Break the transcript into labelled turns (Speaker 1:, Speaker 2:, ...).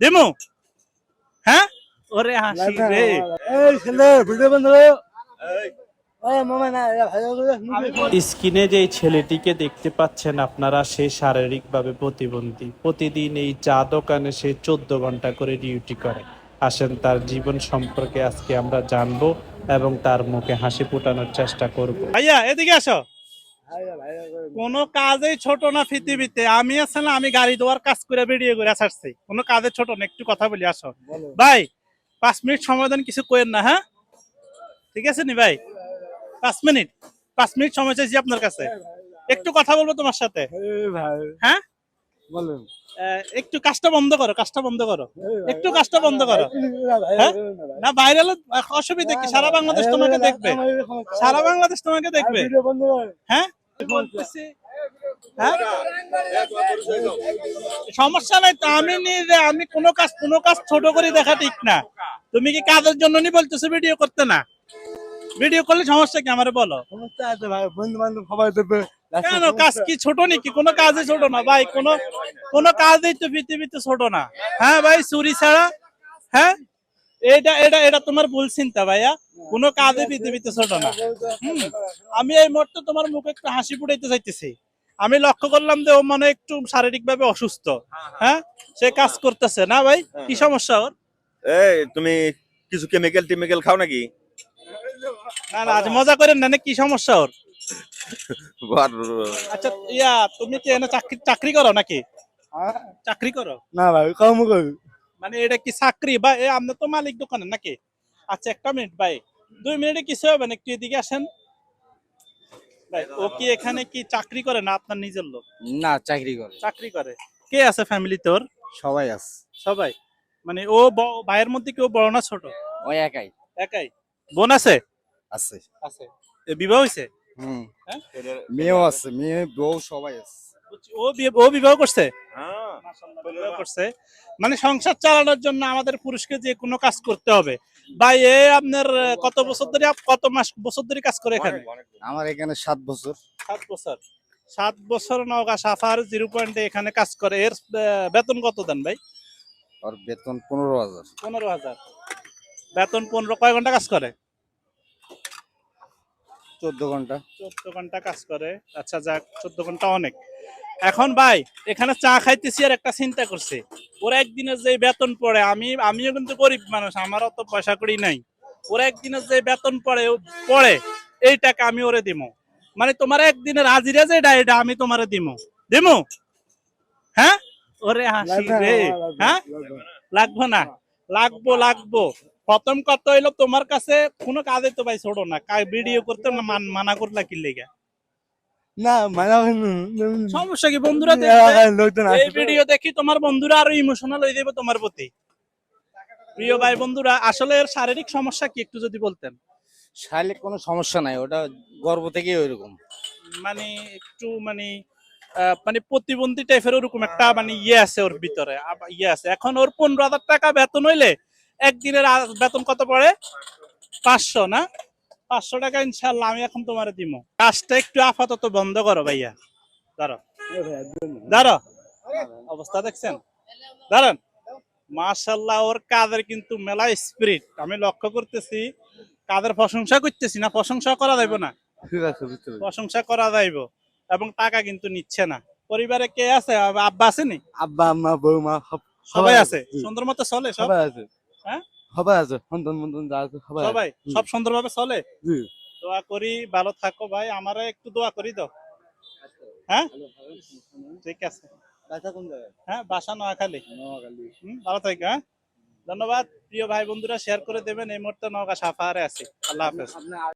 Speaker 1: দিমু হ্যাঁ ওরে হাসি রে স্ক্রিনে যে ছেলেটিকে দেখতে পাচ্ছেন আপনারা, সে শারীরিকভাবে প্রতিবন্ধী। প্রতিদিন এই চা দোকানে সে 14 ঘন্টা করে ডিউটি করে। আসেন তার জীবন সম্পর্কে আজকে আমরা জানবো এবং তার মুখে হাসি ফোটানোর চেষ্টা করব। ভাইয়া এদিকে আসো। কোনো কাজেই ছোট না পৃথিবীতে। আমি আছে না, আমি গাড়ি ধোয়ার কাজ করে বেরিয়ে করে আসছি। কোনো কাজে ছোট না, একটু কথা বলি আসো। ভাই 5 মিনিট সময় দেন, কিছু কইেন না হ্যাঁ? ঠিক আছে নি ভাই? 5 মিনিট সময় চাইছি আপনার কাছে, একটু কথা বলবো তোমার সাথে। হ্যাঁ
Speaker 2: বলেন।
Speaker 1: একটু কাজটা বন্ধ করো, কাজটা বন্ধ করো, একটু কাজটা বন্ধ করো। হ্যাঁ না ভাইরাল অসুবিধা কি? সারা বাংলাদেশ তোমাকে দেখবে, সারা বাংলাদেশ তোমাকে দেখবে। হ্যাঁ বলতেছি হ্যাঁ সমস্যা নাই তো। আমি নিজে আমি কোনো কাজ ছোট করে দেখা ঠিক না। তুমি কি কাজের জন্য নি বলতেছো ভিডিও করতে? না ভিডিও করলে সমস্যা কি আমারে বলো।
Speaker 2: সমস্যা আছে ভাই, বন্ধু বান্ধব সবাই দেবে।
Speaker 1: কেন কাজ কি ছোট নাকি? কোনো কাজই ছোট না ভাই, কোনো কাজই তো পৃথিবীতে ছোট না। হ্যাঁ ভাই চুরি ছাড়া। হ্যাঁ এটা এটা এটা তোমার ভুল চিন্তা ভাইয়া। কোনো কাজই পৃথিবীতে ছোট না। আমি এই মুহূর্তে তোমার মুখে একটু হাসি ফুটাইতে চাইতেছি। আমি লক্ষ্য করলাম যে ও মানে একটু শারীরিক ভাবে অসুস্থ। হ্যাঁ সে কাজ করতেছে না ভাই। কি সমস্যা ওর?
Speaker 3: এই তুমি কিছু কেমিক্যাল খাও নাকি?
Speaker 1: না না আজ মজা করেন না, কি সমস্যা ওর?
Speaker 3: আর
Speaker 1: আচ্ছা তুমি কি এনে চাকরি করো নাকি? চাকরি করো?
Speaker 2: না ভাই, কম করি।
Speaker 1: মানে এটা কি চাকরি বা আপনার তো মালিক দোকানের নাকি? আচ্ছা একটা মিনিট ভাই, 2 মিনিটে কিছু হবে না, একটু এদিকে আসেন ভাই। ও কি এখানে কি চাকরি করে না আপনার নিজের লোক?
Speaker 2: না, চাকরি করে।
Speaker 1: চাকরি করে। কে আছে ফ্যামিলি তোর?
Speaker 2: সবাই আছে।
Speaker 1: সবাই? মানে ও ভাইয়ের মধ্যে কেউ বড় না ছোট?
Speaker 2: ওই একাই।
Speaker 1: একাই? বোন আছে?
Speaker 2: আছে।
Speaker 1: আছে। বিবাহ হয়েছে? হ্যাঁ
Speaker 2: মেয়েও আছে, মেয়ে বউ সবাই আছে।
Speaker 1: ও বিবাহ করছে?
Speaker 3: হ্যাঁ
Speaker 1: মাশাআল্লাহ, বিবাহ করছে। মানে সংসার চালানোর জন্য আমাদের পুরুষকে যে কোনো কাজ করতে হবে। ভাই আপনার কত বছর ধরে, কত বছর ধরে কাজ করে এখানে?
Speaker 2: আমার এখানে 7 বছর।
Speaker 1: 7 বছর। 7 বছর নওগাঁ সাফার 0 পয়েন্টে এখানে কাজ করে। এর বেতন কত দেন ভাই?
Speaker 2: আর বেতন 15,000।
Speaker 1: 15,000 বেতন। 15 কয় ঘন্টা কাজ করে?
Speaker 2: 14 ঘন্টা।
Speaker 1: 14 ঘন্টা কাজ করে। আচ্ছা যাক, 14 ঘন্টা অনেক। এখন ভাই এখানে চা খাইতেছি আর একটা চিন্তা করছি, ওর একদিনের যে বেতন পড়ে, আমিও কিন্তু গরিব মানুষ, আমারও তো পয়সা কড়ি নাই। ওর একদিনের যে বেতন পড়ে এই টাকা আমি ওরে দিমু। মানে তোমার একদিনের হাজিরা যেটা, এটা আমি তোমারে দিমু হ্যাঁ? ওরে হাসি রে। হ্যাঁ লাগবো না? লাগবো। প্রথম কথা হইলো তোমার কাছে কোনো কাজে তো ভাই ছোট না। ভিডিও করতে মানা করলা কি লেগে?
Speaker 2: না মানে
Speaker 1: সমস্যা কি? বন্ধুরা দেখবে, এই ভিডিও দেখি তোমার বন্ধুরা আরো ইমোশনাল হয়ে যাবে তোমার প্রতি। প্রিয় ভাই বন্ধুরা, আসলে এর শারীরিক সমস্যা কি একটু যদি বলতেন।
Speaker 2: শারীরিক কোনো সমস্যা নাই, ওটা গর্ভ থেকেই ওইরকম।
Speaker 1: মানে একটু মানে প্রতিবন্ধী টাইপের ওরকম একটা মানে আছে ওর ভিতরে, আছে। এখন ওর 15,000 টাকা বেতন হইলে একদিনের বেতন কত পড়ে? 500 না? 500 টাকা ইনশাল্লাহ আমি এখন তোমার দিমু। কাজটা একটু আপাতত বন্ধ করো ভাইয়া। দাঁড়ো অবস্থা দেখছেন? দাঁড়ান। মাশাআল্লাহ, ওর কাজের কিন্তু মেলা স্পিরিট আমি লক্ষ্য করতেছি। কাজের প্রশংসা করতেছি না, প্রশংসা করা যাইব না?
Speaker 2: ঠিক আছে,
Speaker 1: প্রশংসা করা যাইব। এবং টাকা কিন্তু নিচ্ছে না। পরিবারে কে আছে? আব্বা আসেনি?
Speaker 2: আব্বা আম্মা বৌমা
Speaker 1: সবাই আছে? সুন্দর মতো চলে সব?
Speaker 2: সবাই আছে।
Speaker 1: হ্যাঁ
Speaker 2: সবাই আছে, সন্তান মন্তান যা আছে
Speaker 1: সবাই সব সুন্দরভাবে চলে?
Speaker 2: জি।
Speaker 1: দোয়া করি ভালো থাকো ভাই, আমারে একটু দোয়া করি দাও। হ্যাঁ ঠিক আছে। হ্যাঁ বাসা নোয়াখালী। ভালো থাকো। হ্যাঁ ধন্যবাদ। প্রিয় ভাই বন্ধুরা শেয়ার করে দেবেন। এই মুহূর্তে নওগাঁ সাফারে আছি। আল্লাহ হাফেজ।